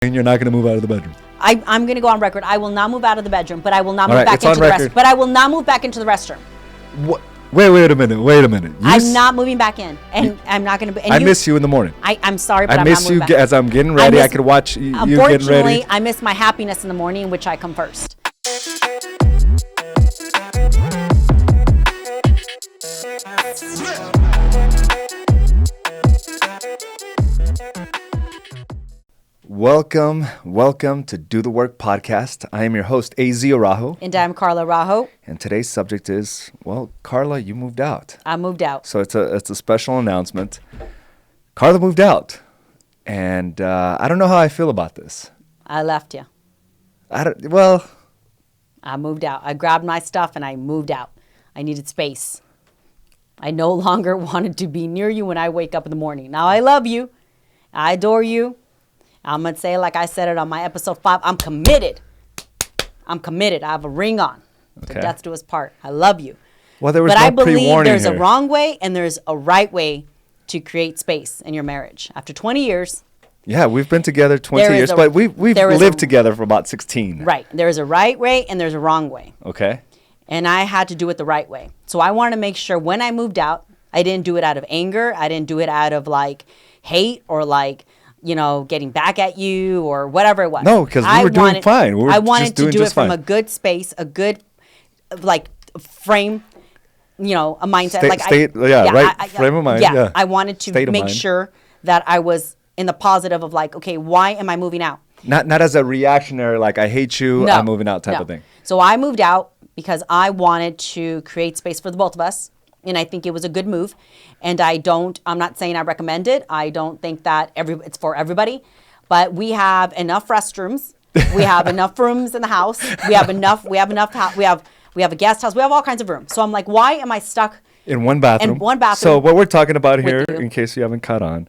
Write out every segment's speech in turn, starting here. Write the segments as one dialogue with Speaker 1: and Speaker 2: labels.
Speaker 1: And you're not going to move out of the bedroom.
Speaker 2: I'm going to go on record. I will not move out of the bedroom, but I will not
Speaker 1: All
Speaker 2: move
Speaker 1: right,
Speaker 2: back
Speaker 1: it's on
Speaker 2: into the
Speaker 1: record.
Speaker 2: restroom. But I will not move back into the restroom.
Speaker 1: What? Wait a minute.
Speaker 2: I'm not moving back in, and I'm not going to.
Speaker 1: I miss you in the morning.
Speaker 2: I'm sorry, but
Speaker 1: I
Speaker 2: I'm not
Speaker 1: miss
Speaker 2: moving
Speaker 1: you
Speaker 2: back.
Speaker 1: as I'm getting ready. I could watch you getting ready.
Speaker 2: Unfortunately, I miss my happiness in the morning, in which I come first.
Speaker 1: Welcome to Do the Work podcast. I am your host, AZ Araujo.
Speaker 2: And I'm Carla Araujo.
Speaker 1: And today's subject is, well, Carla, you moved out.
Speaker 2: I moved out.
Speaker 1: So it's a special announcement. Carla moved out. And I don't know how I feel about this.
Speaker 2: I left you. I moved out. I grabbed my stuff and I moved out. I needed space. I no longer wanted to be near you when I wake up in the morning. Now, I love you. I adore you. I'm going to say, like I said it on my episode 5, I'm committed. I have a ring on.
Speaker 1: Okay.
Speaker 2: To death do us part. I love you.
Speaker 1: Well, there was
Speaker 2: but
Speaker 1: no
Speaker 2: I believe
Speaker 1: pre-warning
Speaker 2: there's
Speaker 1: here.
Speaker 2: a wrong way and there's a right way to create space in your marriage. After 20 years.
Speaker 1: Yeah, we've been together 20 years, but we've lived together for about 16.
Speaker 2: Right. There's a right way and there's a wrong way.
Speaker 1: Okay.
Speaker 2: And I had to do it the right way. So I wanted to make sure when I moved out, I didn't do it out of anger. I didn't do it out of like hate or like, getting back at you or whatever it was.
Speaker 1: No, because we were doing fine.
Speaker 2: I wanted to do it from a good space, a good frame, a mindset.
Speaker 1: Frame of mind. Yeah.
Speaker 2: I wanted to make sure that I was in the positive of like, okay, why am I moving out?
Speaker 1: Not as a reactionary, like I hate you, I'm moving out type of thing.
Speaker 2: So I moved out because I wanted to create space for the both of us. And I think it was a good move. And I'm not saying I recommend it. I don't think that it's for everybody. But we have enough restrooms. We have enough rooms in the house. We have a guest house. We have all kinds of rooms. So I'm like, why am I stuck
Speaker 1: in one bathroom? So what we're talking about here, in case you haven't caught on,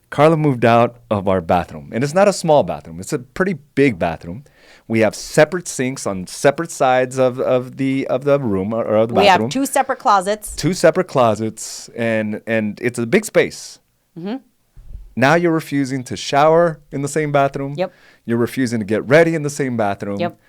Speaker 1: Carla moved out of our bathroom. And it's not a small bathroom. It's a pretty big bathroom. We have separate sinks on separate sides of the room or of the bathroom.
Speaker 2: We have two separate closets. And it's a big space. Mm-hmm. Now you're refusing to shower in the same bathroom. Yep.
Speaker 1: You're refusing to get ready in the same bathroom.
Speaker 2: Yep.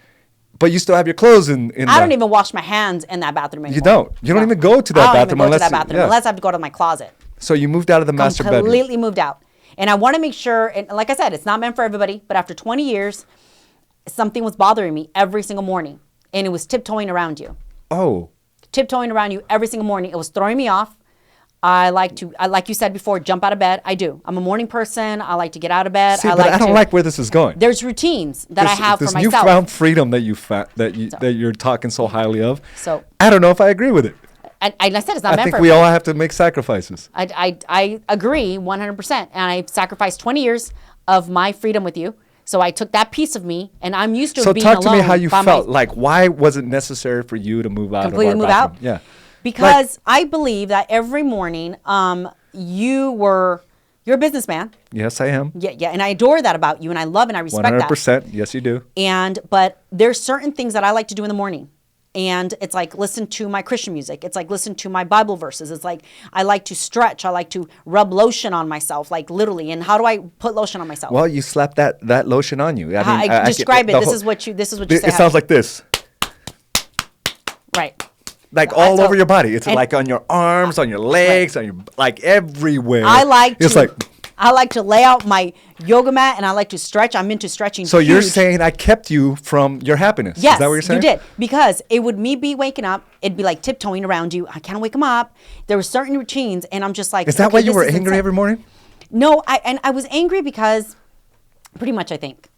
Speaker 1: But you still have your clothes in
Speaker 2: I don't even wash my hands in that bathroom anymore.
Speaker 1: You don't. You don't even go to that bathroom
Speaker 2: unless I have to go to my closet.
Speaker 1: So you moved out of the master bedroom.
Speaker 2: Completely moved out. And I want to make sure, and like I said, it's not meant for everybody, but after 20 years, something was bothering me every single morning, and it was tiptoeing around you.
Speaker 1: Oh.
Speaker 2: Tiptoeing around you every single morning. It was throwing me off. I like you said before, jump out of bed. I do. I'm a morning person. I like to get out of bed.
Speaker 1: See, but I don't like where this is going.
Speaker 2: There's routines that I have for myself.
Speaker 1: This newfound freedom that you're talking so highly of.
Speaker 2: So
Speaker 1: I don't know if I agree with it.
Speaker 2: And I said it's not meant for
Speaker 1: I think we all have to make sacrifices.
Speaker 2: I agree 100%. And I sacrificed 20 years of my freedom with you. So I took that piece of me, and I'm used to being alone.
Speaker 1: So talk to me how you felt. Like, why was it necessary for you to move out of our bathroom?
Speaker 2: Completely move out?
Speaker 1: Yeah.
Speaker 2: Because I believe that every morning you're a businessman.
Speaker 1: Yes, I am.
Speaker 2: Yeah, and I adore that about you, and I love and I respect
Speaker 1: 100%.
Speaker 2: that.
Speaker 1: Yes, you do.
Speaker 2: But there's certain things that I like to do in the morning. And it's like listen to my Christian music. It's like listen to my Bible verses. It's like I like to stretch. I like to rub lotion on myself, like literally. And how do I put lotion on myself?
Speaker 1: Well, you slap that lotion on you.
Speaker 2: I describe it. This is what you say.
Speaker 1: It sounds like this.
Speaker 2: Right.
Speaker 1: Like all over your body. It's like on your arms, on your legs, on your like everywhere.
Speaker 2: I like to lay out my yoga mat and I like to stretch. I'm into stretching.
Speaker 1: So you're saying I kept you from your happiness?
Speaker 2: Yes,
Speaker 1: is that what you're saying?
Speaker 2: You did. Because it would be waking up. It'd be like tiptoeing around you. I can't wake him up. There were certain routines and I'm just like.
Speaker 1: Is that why you were angry every morning?
Speaker 2: No, I was angry because pretty much I think.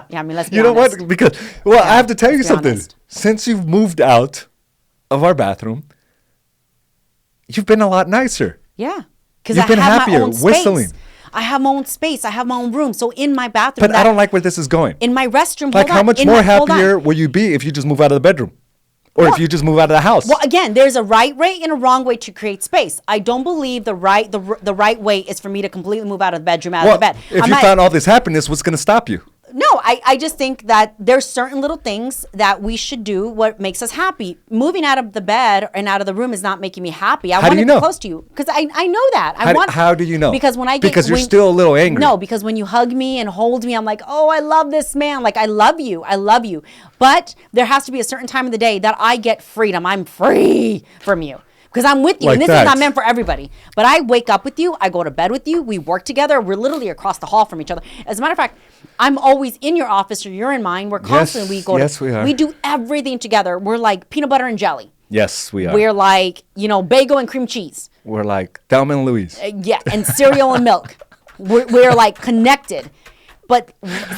Speaker 2: Yeah, I mean, let's be honest.
Speaker 1: You know what? Because, I have to tell you something. Since you've moved out of our bathroom, you've been a lot nicer.
Speaker 2: Yeah. Because
Speaker 1: You've been happier, whistling.
Speaker 2: I have my own space. I have my own room. So in my bathroom.
Speaker 1: But I don't like where this is going.
Speaker 2: In my restroom,
Speaker 1: like how much more happier will you be if you just move out of the bedroom? Or if you just move out of the house?
Speaker 2: Well, again, there's a right way and a wrong way to create space. I don't believe the right way is for me to completely move out of the bedroom, out of the bed.
Speaker 1: If you found all this happiness, what's going to stop you?
Speaker 2: No, I just think that there's certain little things that we should do what makes us happy. Moving out of the bed and out of the room is not making me happy. I want to be close to you because I know that.
Speaker 1: How do you know?
Speaker 2: Because
Speaker 1: because you're still a little angry.
Speaker 2: No, because when you hug me and hold me, I'm like, oh, I love this man. Like, I love you. I love you. But there has to be a certain time of the day that I get freedom. I'm free from you. Because I'm with you, and this is not meant for everybody. But I wake up with you, I go to bed with you, we work together, we're literally across the hall from each other. As a matter of fact, I'm always in your office or you're in mine. We're constantly,
Speaker 1: we are.
Speaker 2: We do everything together. We're like peanut butter and jelly.
Speaker 1: Yes, we are.
Speaker 2: We're like, bagel and cream cheese.
Speaker 1: We're like Thelma and Louise.
Speaker 2: Yeah, and cereal and milk. We're like connected. But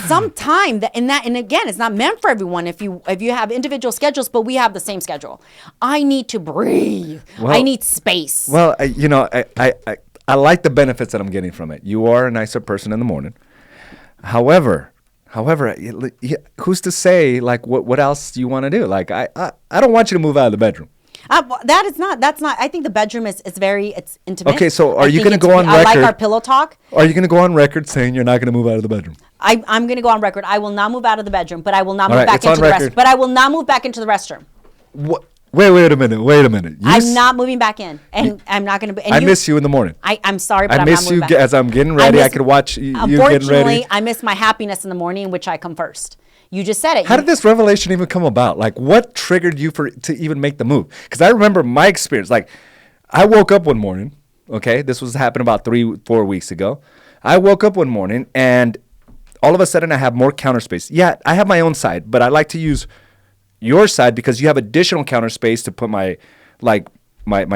Speaker 2: sometime and again, it's not meant for everyone if you have individual schedules, but we have the same schedule. I need to breathe. I need space.
Speaker 1: Well, I like the benefits that I'm getting from it. You are a nicer person in the morning. However, who's to say like what else do you want to do? Like I don't want you to move out of the bedroom.
Speaker 2: That's not. I think the bedroom it's intimate.
Speaker 1: Okay, so are you going to go on record?
Speaker 2: I like our pillow talk.
Speaker 1: Are you going to go on record saying you're not going to move out of the bedroom?
Speaker 2: I'm going to go on record. I will not move out of the bedroom, but I will not move back into the restroom. But I will not move back into the restroom.
Speaker 1: What? Wait a minute.
Speaker 2: I'm not moving back in, and I'm not going to.
Speaker 1: I miss you in the morning.
Speaker 2: I'm sorry, but
Speaker 1: I miss you as I'm getting ready. I could watch you getting ready.
Speaker 2: Unfortunately, I miss my happiness in the morning, which I come first. You just said it.
Speaker 1: How did this revelation even come about? Like, what triggered you to even make the move? Because I remember my experience. Like, I woke up one morning. Okay, this was happening about 3-4 weeks ago. I woke up one morning, and all of a sudden, I have more counter space. Yeah, I have my own side, but I like to use your side because you have additional counter space to put my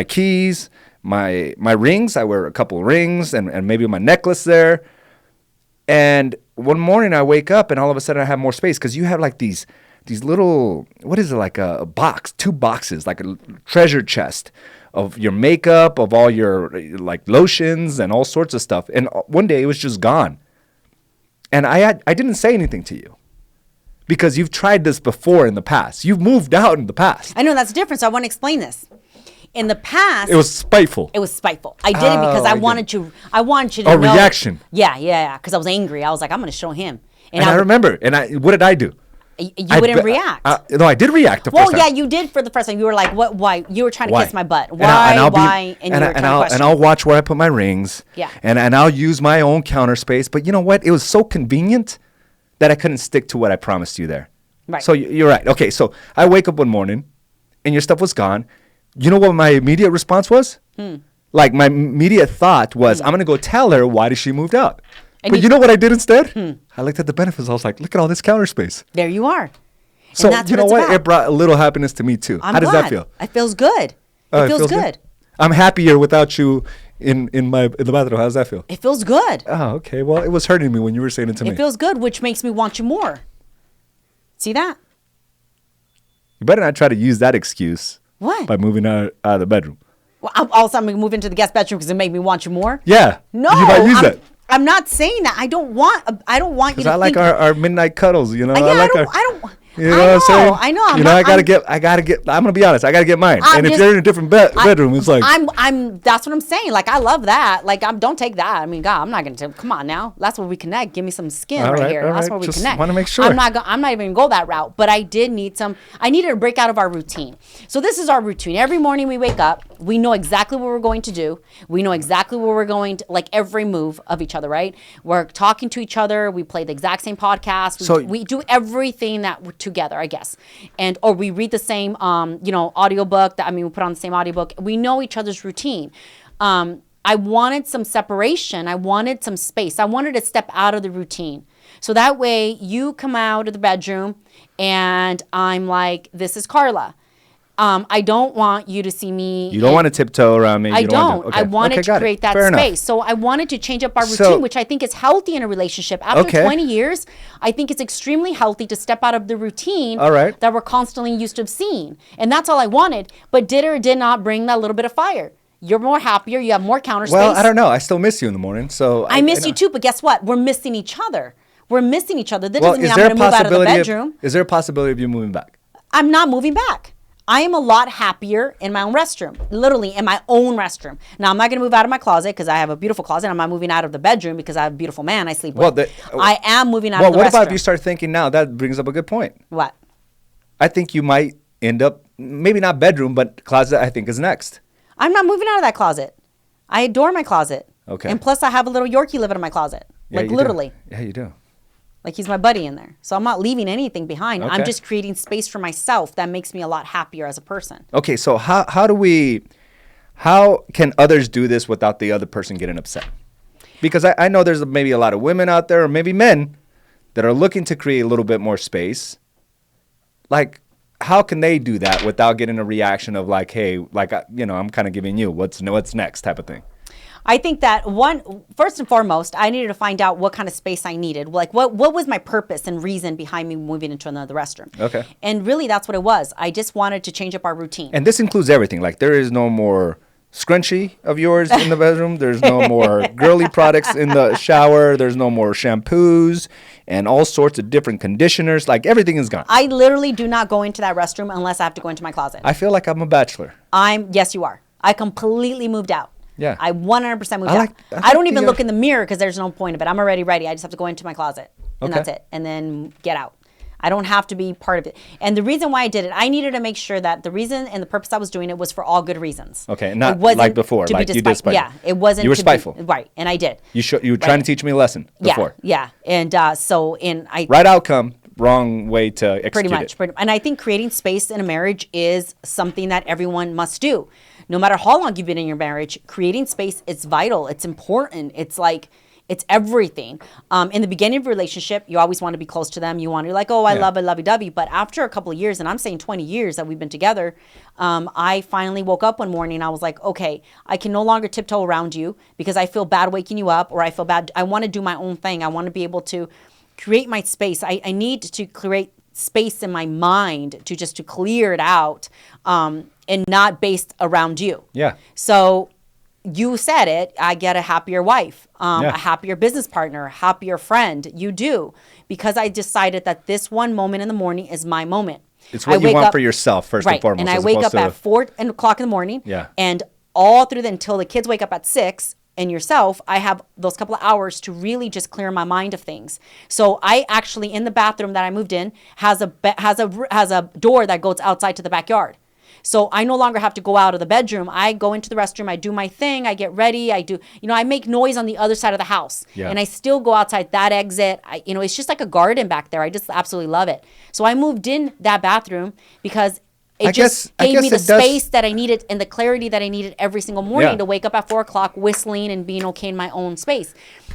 Speaker 1: keys, my rings. I wear a couple of rings and maybe my necklace there. And one morning I wake up and all of a sudden I have more space because you have like these little, what is it, like a box, 2 boxes, like a treasure chest of your makeup, of all your like lotions and all sorts of stuff. And one day it was just gone. And I didn't say anything to you because you've tried this before in the past. You've moved out in the past.
Speaker 2: I know that's different, so I want to explain this. In the past,
Speaker 1: it was spiteful.
Speaker 2: I did it because I wanted you to know.
Speaker 1: Reaction.
Speaker 2: Yeah, because I was angry. I was like, I'm going to show him.
Speaker 1: And I remember. What did I do?
Speaker 2: You wouldn't react.
Speaker 1: No, I did react the first time.
Speaker 2: Well, yeah, you did for the first time. You were like, "What? Why? You were trying to kiss my butt. Why? And
Speaker 1: I'll watch where I put my rings.
Speaker 2: Yeah.
Speaker 1: And I'll use my own counter space. But you know what? It was so convenient that I couldn't stick to what I promised you there.
Speaker 2: Right.
Speaker 1: So you're right. Okay, so I wake up one morning, and your stuff was gone. You know what my immediate response was? Like my immediate thought was, I'm going to go tell her why she moved out. And but you know what I did instead? I looked at the benefits. I was like, look at all this counter space.
Speaker 2: There you are.
Speaker 1: So you know what? It brought a little happiness to me too. How does that feel?
Speaker 2: It feels good. It feels good.
Speaker 1: I'm happier without you in the bathroom. How does that feel?
Speaker 2: It feels good.
Speaker 1: Oh, okay. Well, it was hurting me when you were saying it to me.
Speaker 2: It feels good, which makes me want you more. See that?
Speaker 1: You better not try to use that excuse.
Speaker 2: What?
Speaker 1: By moving out of the bedroom.
Speaker 2: Well, all of a sudden I'm going to move into the guest bedroom because it made me want you more?
Speaker 1: Yeah.
Speaker 2: No.
Speaker 1: You might use that.
Speaker 2: I'm not saying that. I don't want you to
Speaker 1: I like our midnight cuddles, you know.
Speaker 2: Yeah,
Speaker 1: I
Speaker 2: don't.
Speaker 1: You know what I'm saying?
Speaker 2: I know.
Speaker 1: I gotta get. I'm gonna be honest. I gotta get mine. And if you're in a different bedroom, it's like
Speaker 2: That's what I'm saying. Like I love that. Like don't take that. I mean, God, I'm not gonna. Come on now. That's where we connect. Give me some skin right here. That's where we connect.
Speaker 1: Want to make sure.
Speaker 2: I'm not even gonna go that route. But I did need some. I needed to break out of our routine. So this is our routine. Every morning we wake up. We know exactly what we're going to do. We know exactly where we're going to. Like every move of each other. Right. We're talking to each other. We play the exact same podcast. We do everything that we're together. I guess. Or we read the same, audiobook. We put on the same audiobook. We know each other's routine. I wanted some separation. I wanted some space. I wanted to step out of the routine. So that way you come out of the bedroom and I'm like, this is Carla. I don't want you to see me.
Speaker 1: You don't want to tiptoe around me.
Speaker 2: I don't. I wanted to create that space. So I wanted to change up our routine, which I think is healthy in a relationship. After 20 years, I think it's extremely healthy to step out of the routine that we're constantly used to seeing. And that's all I wanted. But did or did not bring that little bit of fire. You're more happier. You have more counter space.
Speaker 1: Well, I don't know. I still miss you in the morning. So
Speaker 2: I miss you too. But guess what? We're missing each other. That doesn't mean I'm going to move out of the bedroom.
Speaker 1: Is there a possibility of you moving back?
Speaker 2: I'm not moving back. I am a lot happier in my own restroom, literally in my own restroom. Now, I'm not going to move out of my closet because I have a beautiful closet. I'm not moving out of the bedroom because I have a beautiful man I sleep with. I am moving out of the restroom. Well, what about
Speaker 1: if you start thinking now? That brings up a good point.
Speaker 2: What?
Speaker 1: I think you might end up, maybe not bedroom, but closet I think is next.
Speaker 2: I'm not moving out of that closet. I adore my closet.
Speaker 1: Okay.
Speaker 2: And plus I have a little Yorkie living in my closet.
Speaker 1: Yeah,
Speaker 2: like literally.
Speaker 1: Yeah, you do.
Speaker 2: Like he's my buddy in there. So I'm not leaving anything behind.
Speaker 1: Okay.
Speaker 2: I'm just creating space for myself that makes me a lot happier as a person.
Speaker 1: Okay, so how can others do this without the other person getting upset? Because I know there's maybe a lot of women out there, or maybe men, that are looking to create a little bit more space. Like, how can they do that without getting a reaction of like, hey, like, I'm kind of giving you what's next type of thing?
Speaker 2: I think that first and foremost, I needed to find out what kind of space I needed. Like what was my purpose and reason behind me moving into another restroom?
Speaker 1: Okay.
Speaker 2: And really that's what it was. I just wanted to change up our routine.
Speaker 1: And this includes everything. Like there is no more scrunchie of yours in the bedroom. There's no more girly products in the shower. There's no more shampoos and all sorts of different conditioners. Like everything is gone.
Speaker 2: I literally do not go into that restroom unless I have to go into my closet.
Speaker 1: I feel like I'm a bachelor.
Speaker 2: Yes, you are. I completely moved out.
Speaker 1: Yeah.
Speaker 2: I 100% moved out. I don't even look in the mirror because there's no point of it. I'm already ready. I just have to go into my closet and that's it. And then get out. I don't have to be part of it. And the reason why I did it, I needed to make sure that the reason and the purpose I was doing it was for all good reasons.
Speaker 1: Okay, not like before, like you did spiteful.
Speaker 2: Yeah, it wasn't.
Speaker 1: You were spiteful.
Speaker 2: Right, and I did.
Speaker 1: You were trying to teach me a lesson before.
Speaker 2: Yeah. And
Speaker 1: right outcome, wrong way to execute
Speaker 2: Pretty much. And I think creating space in a marriage is something that everyone must do. No matter how long you've been in your marriage, creating space is vital. It's important. It's everything. In the beginning of a relationship, you always want to be close to them. You're like, oh, I love it, lovey-dovey. But after a couple of years, and I'm saying 20 years that we've been together, I finally woke up one morning and I was like, okay, I can no longer tiptoe around you because I feel bad waking you up or I feel bad. I want to do my own thing. I want to be able to create my space. I need to create space in my mind to clear it out and not based around you.
Speaker 1: Yeah.
Speaker 2: So you said it, I get a happier wife, a happier business partner, a happier friend. You do. Because I decided that this one moment in the morning is my moment.
Speaker 1: It's what you want for yourself, first and foremost.
Speaker 2: And I wake up at 4 o'clock in the morning.
Speaker 1: Yeah.
Speaker 2: And all through until the kids wake up at 6 and yourself, I have those couple of hours to really just clear my mind of things. So I actually, in the bathroom that I moved in, has a door that goes outside to the backyard. So I no longer have to go out of the bedroom. I go into the restroom. I do my thing. I get ready. I make noise on the other side of the house. Yeah. And I still go outside that exit. It's just like a garden back there. I just absolutely love it. So I moved in that bathroom because it gave me the space that I needed and the clarity that I needed every single morning to wake up at 4 o'clock whistling and being okay in my own space,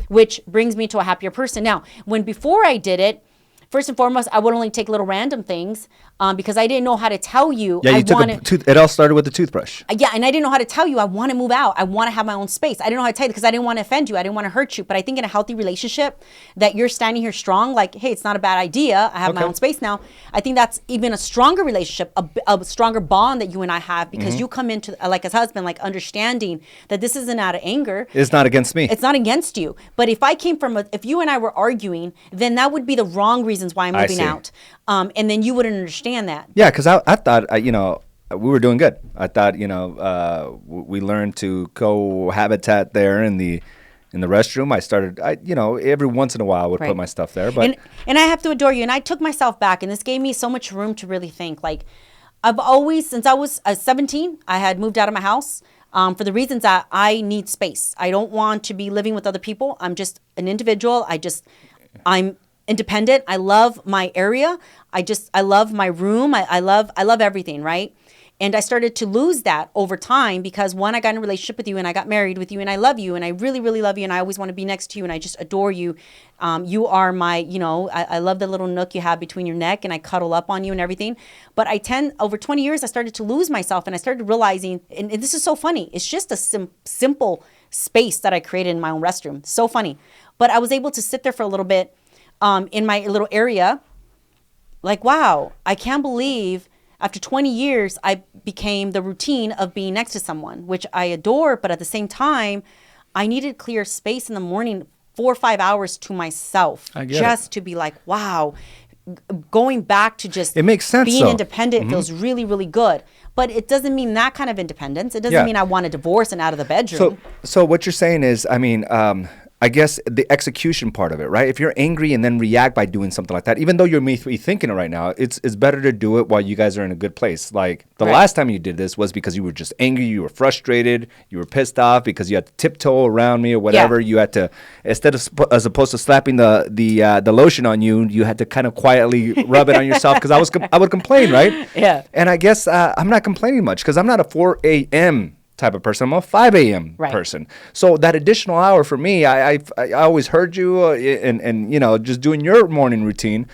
Speaker 2: which brings me to a happier person. Now, before I did it, first and foremost, I would only take little random things because I didn't know how to tell you.
Speaker 1: Yeah, it all started with the toothbrush.
Speaker 2: Yeah, and I didn't know how to tell you I want to move out. I want to have my own space. I didn't know how to tell you because I didn't want to offend you. I didn't want to hurt you. But I think in a healthy relationship that you're standing here strong, like, hey, it's not a bad idea. I have my own space now. I think that's even a stronger relationship, a stronger bond that you and I have because you come into, like as husband, like understanding that this isn't out of anger.
Speaker 1: It's not against me.
Speaker 2: It's not against you. But if I came from, if you and I were arguing, then that would be the wrong reasons why I'm moving out. And then you wouldn't understand that.
Speaker 1: Yeah, because I thought, we were doing good. I thought, we learned to cohabitat there in the restroom. I started, every once in a while I would put my stuff there. But
Speaker 2: and I have to adore you. And I took myself back, and this gave me so much room to really think. Like, I've always, since I was 17, I had moved out of my house for the reasons that I need space. I don't want to be living with other people. I'm just an individual. I'm independent. I love my area. I love my room. I love everything, right? And I started to lose that over time because one, I got in a relationship with you and I got married with you and I love you and I really, really love you and I always want to be next to you and I just adore you. You are my, I love the little nook you have between your neck and I cuddle up on you and everything. But over 20 years, I started to lose myself and I started realizing, and this is so funny, it's just a simple space that I created in my own restroom. So funny. But I was able to sit there for a little bit in my little area, like, wow, I can't believe after 20 years, I became the routine of being next to someone, which I adore. But at the same time, I needed clear space in the morning, 4 or 5 hours to myself, just to be like, wow, going back to just
Speaker 1: it makes sense,
Speaker 2: being
Speaker 1: though.
Speaker 2: independent feels really, really good. But it doesn't mean that kind of independence. It doesn't mean I want a divorce and out of the bedroom.
Speaker 1: So what you're saying is, I mean, I guess the execution part of it, right? If you're angry and then react by doing something like that, even though you're thinking it right now, it's better to do it while you guys are in a good place. Like the last time you did this was because you were just angry, you were frustrated, you were pissed off because you had to tiptoe around me or whatever. You had to, instead of as opposed to slapping the lotion on you, you had to kind of quietly rub it on yourself because I would complain, right?
Speaker 2: Yeah.
Speaker 1: And I guess I'm not complaining much because I'm not a 4 a.m. type of person. I'm a 5 a.m. person. So that additional hour for me, I always heard you and you know, just doing your morning routine.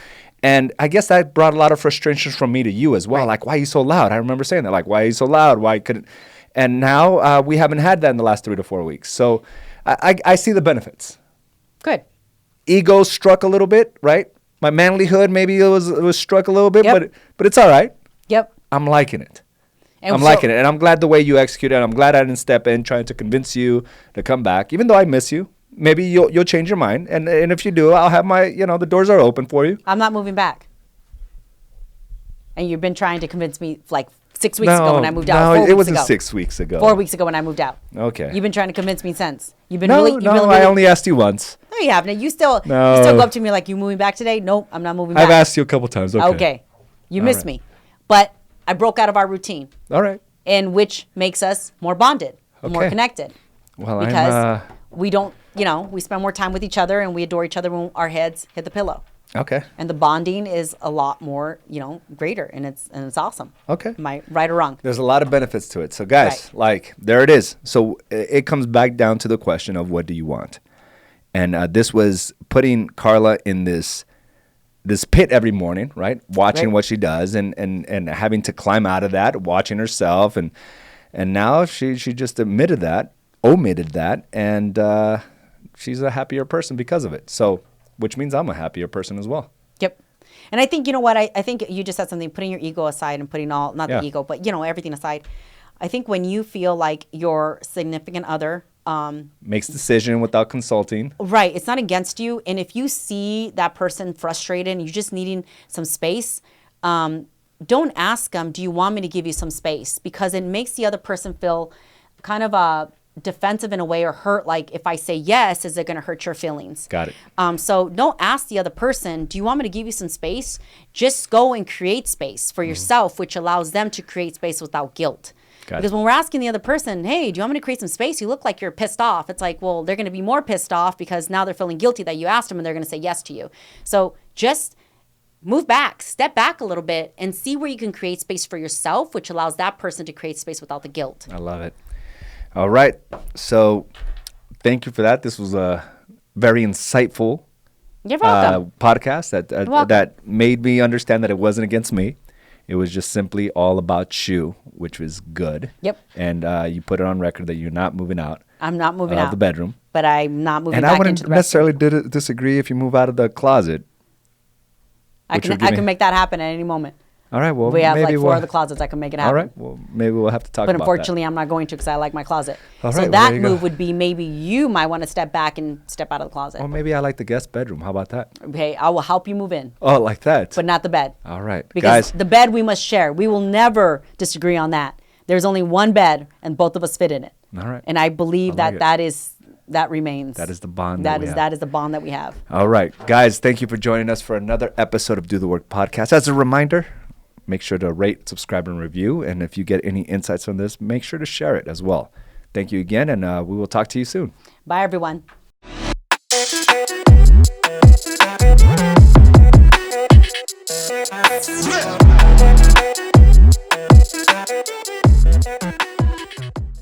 Speaker 1: And I guess that brought a lot of frustrations from me to you as well. Like, why are you so loud? I remember saying that. Like, why are you so loud? Why couldn't? And now we haven't had that in the last 3 to 4 weeks. So I see the benefits.
Speaker 2: Good.
Speaker 1: Ego struck a little bit, right? My manlyhood maybe it was struck a little bit, but it's all right.
Speaker 2: Yep.
Speaker 1: I'm liking it. I'm liking it, and I'm glad the way you executed it. I'm glad I didn't step in trying to convince you to come back, even though I miss you. Maybe you'll change your mind, and if you do, I'll have the doors are open for you.
Speaker 2: I'm not moving back. And you've been trying to convince me like 6 weeks ago when I moved out.
Speaker 1: No, it wasn't 6 weeks ago.
Speaker 2: 4 weeks ago when I moved out.
Speaker 1: Okay.
Speaker 2: You've been trying to convince me since. You've been
Speaker 1: No,
Speaker 2: really.
Speaker 1: I only asked you once.
Speaker 2: No, you haven't. You still go up to me like, you moving back today? Nope, I'm not moving back.
Speaker 1: I've asked you a couple times. Okay.
Speaker 2: You missed me, but I broke out of our routine.
Speaker 1: All right.
Speaker 2: And which makes us more bonded, more connected.
Speaker 1: Well,
Speaker 2: because we don't, we spend more time with each other and we adore each other when our heads hit the pillow.
Speaker 1: Okay.
Speaker 2: And the bonding is a lot more, greater, and it's awesome.
Speaker 1: Okay.
Speaker 2: Am I right or wrong?
Speaker 1: There's a lot of benefits to it. So guys, there it is. So it comes back down to the question of what do you want? And this was putting Carla in this pit every morning, right? Watching what she does and having to climb out of that, watching herself. And now she just omitted that, and she's a happier person because of it. So, which means I'm a happier person as well.
Speaker 2: Yep. And I think, you know what, I think you just said something, putting your ego aside and putting the ego, but, everything aside. I think when you feel like your significant other
Speaker 1: makes decision without consulting.
Speaker 2: Right. It's not against you. And if you see that person frustrated and you're just needing some space, don't ask them, do you want me to give you some space? Because it makes the other person feel kind of defensive in a way or hurt. Like, if I say yes, is it going to hurt your feelings?
Speaker 1: Got it.
Speaker 2: So don't ask the other person, do you want me to give you some space? Just go and create space for yourself, which allows them to create space without guilt. Because when we're asking the other person, hey, do you want me to create some space? You look like you're pissed off. It's like, well, they're going to be more pissed off because now they're feeling guilty that you asked them and they're going to say yes to you. So just move back, step back a little bit and see where you can create space for yourself, which allows that person to create space without the guilt.
Speaker 1: I love it. All right. So thank you for that. This was a very insightful podcast that made me understand that it wasn't against me. It was just simply all about you, which was good.
Speaker 2: Yep.
Speaker 1: And you put it on record that you're not moving out.
Speaker 2: I'm not moving out
Speaker 1: of the bedroom.
Speaker 2: But I'm not moving
Speaker 1: back into the bedroom. And I wouldn't necessarily disagree if you move out of the closet.
Speaker 2: I can make that happen at any moment.
Speaker 1: All right. Well,
Speaker 2: we have like 4 of the closets. I can make it happen.
Speaker 1: All right. Well, maybe we'll have to talk about that.
Speaker 2: But unfortunately, I'm not going to because I like my closet.
Speaker 1: All right,
Speaker 2: so that move would be maybe you might want to step back and step out of the closet.
Speaker 1: Or maybe I like the guest bedroom. How about that?
Speaker 2: Okay. I will help you move in.
Speaker 1: Oh, like that?
Speaker 2: But not the bed.
Speaker 1: All right.
Speaker 2: Because the bed we must share. We will never disagree on that. There's only one bed and both of us fit in it.
Speaker 1: All right.
Speaker 2: And I believe that remains.
Speaker 1: That is the bond
Speaker 2: that is the bond that we have.
Speaker 1: All right. Guys, thank you for joining us for another episode of Do the Work Podcast. As a reminder, make sure to rate, subscribe, and review. And if you get any insights from this, make sure to share it as well. Thank you again, and we will talk to you soon.
Speaker 2: Bye, everyone.
Speaker 3: Yeah.